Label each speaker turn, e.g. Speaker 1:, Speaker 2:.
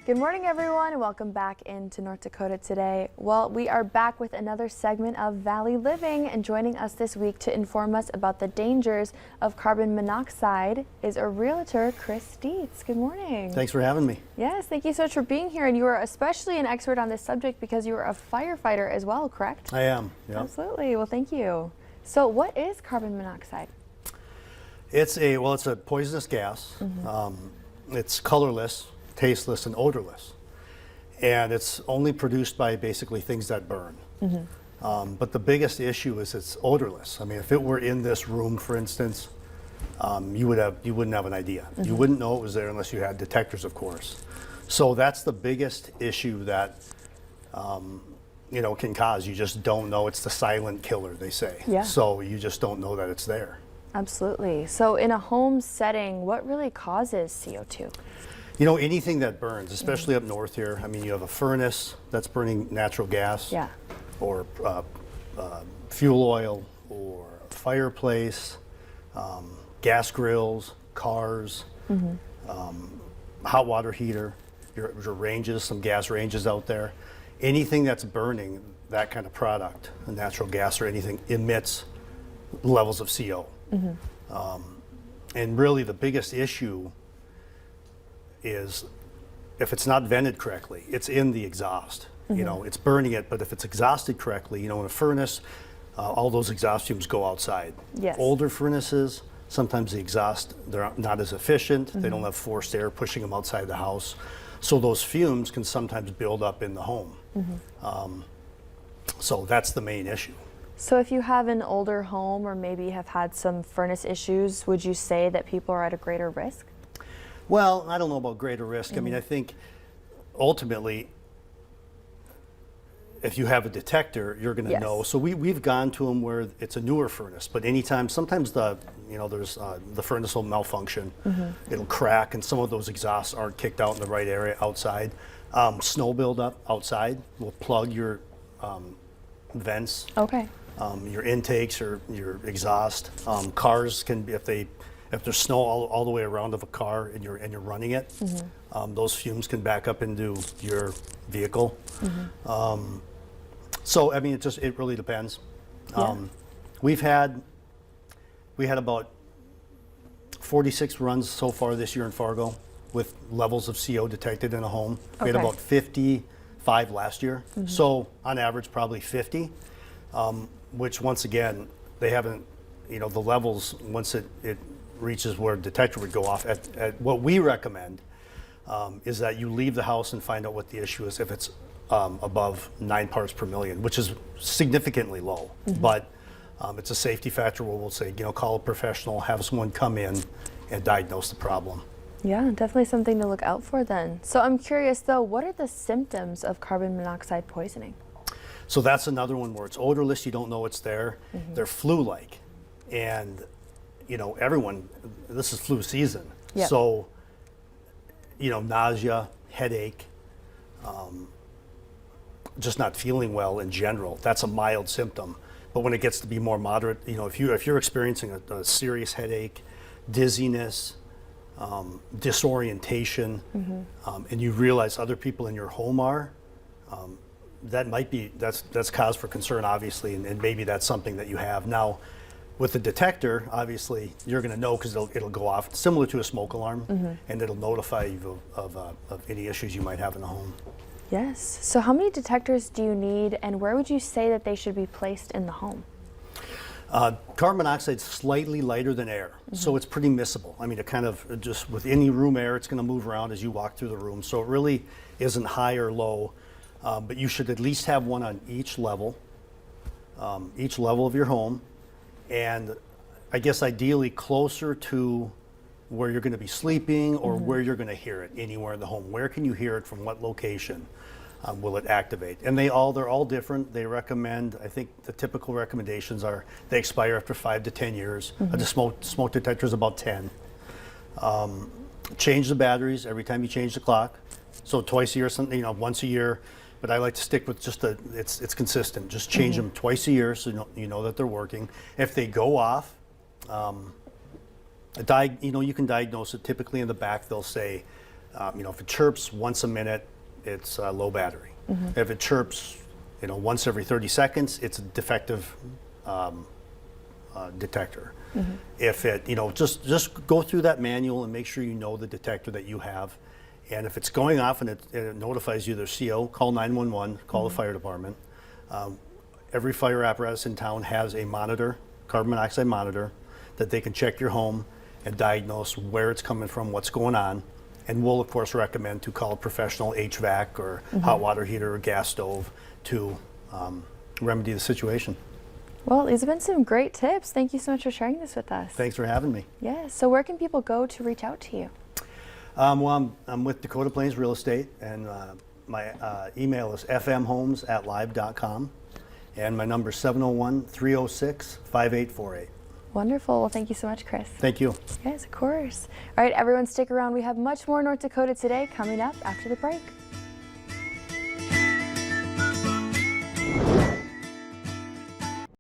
Speaker 1: Good morning, everyone, and welcome back into North Dakota today. Well, we are back with another segment of Valley Living, and joining us this week to inform us about the dangers of carbon monoxide is a realtor, Chris Dietz. Good morning.
Speaker 2: Thanks for having me.
Speaker 1: Yes, thank you so much for being here, and you are especially an expert on this subject because you are a firefighter as well, correct?
Speaker 2: I am, yeah.
Speaker 1: Absolutely. Well, thank you. So what is carbon monoxide?
Speaker 2: It's a poisonous gas. It's colorless, tasteless, and odorless. And it's only produced by basically things that burn. But the biggest issue is it's odorless. I mean, if it were in this room, for instance, you wouldn't have an idea. You wouldn't know it was there unless you had detectors, of course. So that's the biggest issue that can cause. You just don't know. It's the silent killer, they say.
Speaker 1: Yeah.
Speaker 2: So you just don't know that it's there.
Speaker 1: Absolutely. So in a home setting, what really causes CO2?
Speaker 2: You know, anything that burns, especially up north here. I mean, you have a furnace that's burning natural gas,
Speaker 1: Yeah.
Speaker 2: or fuel oil, or a fireplace, gas grills, cars, hot water heater, your ranges, some gas ranges out there. Anything that's burning that kind of product, a natural gas or anything, emits levels of CO. And really the biggest issue is if it's not vented correctly, it's in the exhaust. You know, it's burning it, but if it's exhausted correctly, you know, in a furnace, all those exhaust fumes go outside.
Speaker 1: Yes.
Speaker 2: Older furnaces, sometimes the exhaust, they're not as efficient. They don't have forced air pushing them outside the house. So those fumes can sometimes build up in the home. So that's the main issue.
Speaker 1: So if you have an older home or maybe have had some furnace issues, would you say that people are at a greater risk?
Speaker 2: Well, I don't know about greater risk. I mean, I think ultimately, if you have a detector, you're going to know. So we've gone to them where it's a newer furnace, but sometimes the furnace will malfunction. It'll crack, and some of those exhausts aren't kicked out in the right area outside. Snow buildup outside will plug your vents.
Speaker 1: Okay.
Speaker 2: Your intakes or your exhaust. Cars can be, if there's snow all the way around of a car and you're running it, those fumes can back up into your vehicle. So I mean, it really depends. We had about 46 runs so far this year in Fargo with levels of CO detected in a home. We had about 55 last year. So on average, probably 50. Which once again, they haven't, the levels, once it reaches where a detector would go off, at what we recommend is that you leave the house and find out what the issue is if it's above 9 parts per million, which is significantly low. But it's a safety factor where we'll say, call a professional, have someone come in and diagnose the problem.
Speaker 1: Yeah, definitely something to look out for then. So I'm curious though, what are the symptoms of carbon monoxide poisoning?
Speaker 2: So that's another one where it's odorless, you don't know it's there. They're flu-like. And, everyone, this is flu season.
Speaker 1: Yep.
Speaker 2: So, nausea, headache, just not feeling well in general, that's a mild symptom. But when it gets to be more moderate, if you're experiencing a serious headache, dizziness, disorientation, and you realize other people in your home are, that's cause for concern, obviously, and maybe that's something that you have. Now, with the detector, obviously, you're going to know because it'll go off, similar to a smoke alarm, and it'll notify you of any issues you might have in the home.
Speaker 1: Yes. So how many detectors do you need, and where would you say that they should be placed in the home?
Speaker 2: Carbon monoxide is slightly lighter than air, so it's pretty miscible. I mean, it kind of just with any room air, it's going to move around as you walk through the room, so it really isn't high or low. But you should at least have one on each level of your home, and I guess ideally closer to where you're going to be sleeping or where you're going to hear it anywhere in the home. Where can you hear it from what location will it activate? And they're all different. They recommend, I think the typical recommendations are they expire after 5 to 10 years. The smoke detector is about 10. Change the batteries every time you change the clock. So twice a year, once a year. But I like to stick with just it's consistent. Just change them twice a year so you know that they're working. If they go off, you can diagnose it. Typically in the back they'll say If it chirps once a minute, it's low battery. If it chirps, once every 30 seconds, it's a defective detector. If it, just go through that manual and make sure you know the detector that you have. And if it's going off and it notifies you there's CO, call 911, call the fire department. Every fire apparatus in town has a monitor, carbon monoxide monitor, that they can check your home and diagnose where it's coming from, what's going on. And we'll, of course, recommend to call a professional HVAC or hot water heater or gas stove to remedy the situation.
Speaker 1: Well, these have been some great tips. Thank you so much for sharing this with us.
Speaker 2: Thanks for having me.
Speaker 1: Yeah, so where can people go to reach out to you?
Speaker 2: Well, I'm with Dakota Plains Real Estate, and my email is fmhomes@live.com, and my number is 701-306-5848.
Speaker 1: Wonderful. Well, thank you so much, Chris.
Speaker 2: Thank you.
Speaker 1: Yes, of course. All right, everyone, stick around. We have much more North Dakota Today coming up after the break.